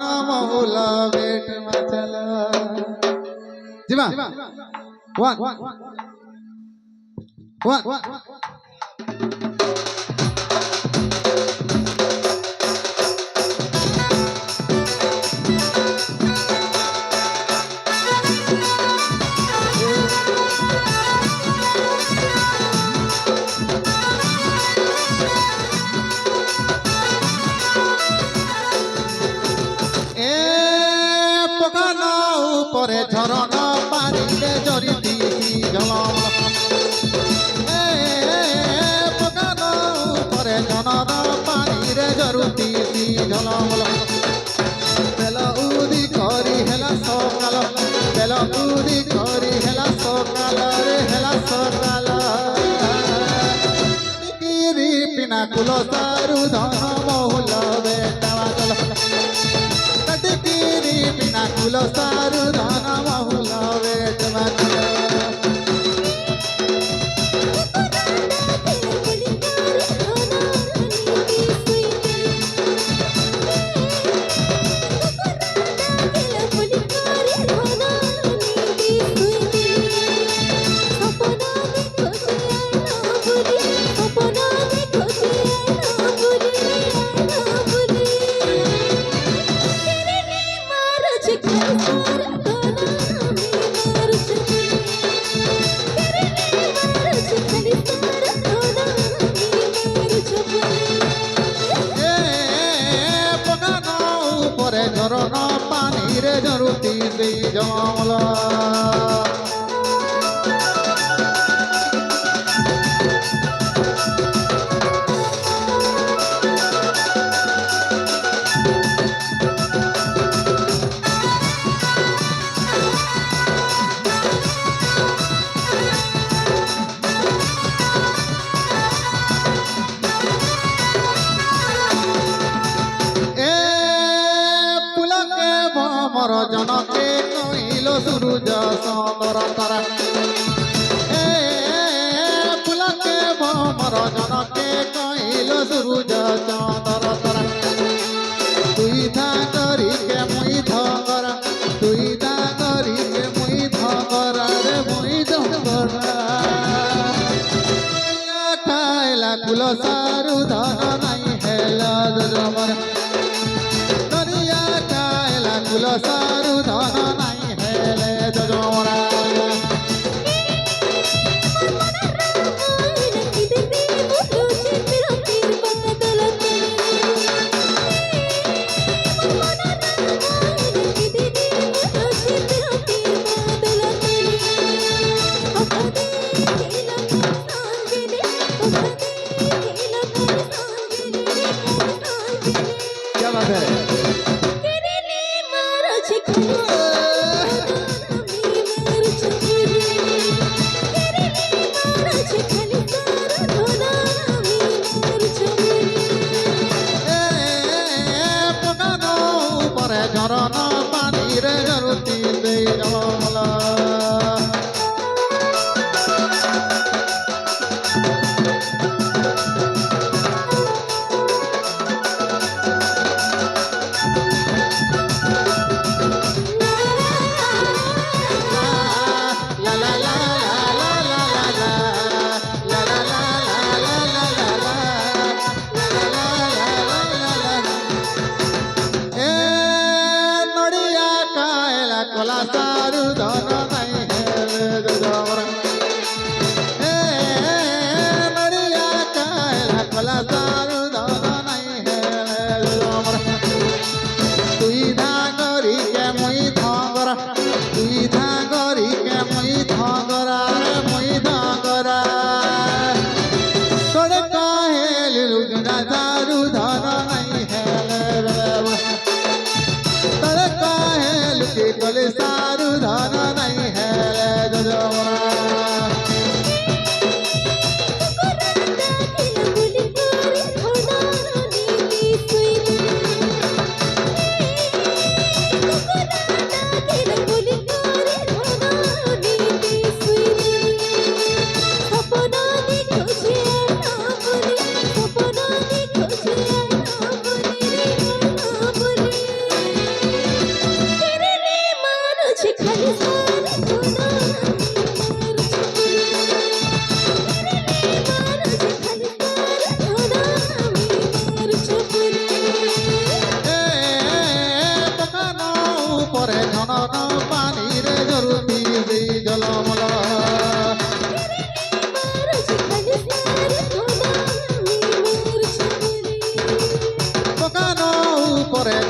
बहुला बेट मचला जीवा वन পরে ঝরনা পানিতে জড়ি দিয়েছি ঝলম পকানো পরে ঝরনা পানিরে জড়ি দিয়েছি ঝলম বেল উদি করি হেলা সকাল বেল উদি করি হেলা সকাল রে হেলা সকাল কিরি পিনা কুল সারু ধন বহুল বেটাওয়া চল কটকিরি পিনা কুল সারু ধন বহুল বেটাওয়া ঝরনা পানিরে জড়ুতি সেই জমলা মর জনকে কইল সূরজ চন্দ্র তারা ফুলকে মর জনকে কইল সূরজ চন্দ্র তারা তুই ধা করিকে মুই ধরা তুই ধা করিকে মুই ধরা রে মুই ধরা খাইলা কুল সারু ধন নাই হেলা জমর কুল সারু ধন নাই হেলে জমরা क्या बात है ঝরনা পানিরে জড়ুতি সেই জমলা কলা সারু ধন নাই হেলে জমরা নড়িয়া কায়লা কলা সারু ধন নাই হেলে জমরা তুই ধা করিকে মুই ধরা তুই ধা করিকে মুই ধরা রে মুই ধরা তোরে কাহেলি লুজনা সারু ধন নাই হেলে তোরে কাহেলি কলে সারু ধন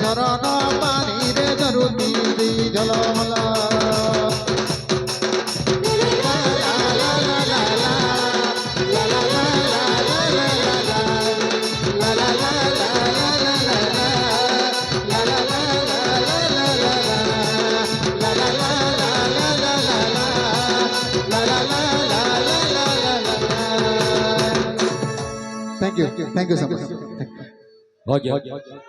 ଶରଣ ପାଣିରେ ଧରୁତି ଝଲମଲ Thank you so much. Thank you. हो गया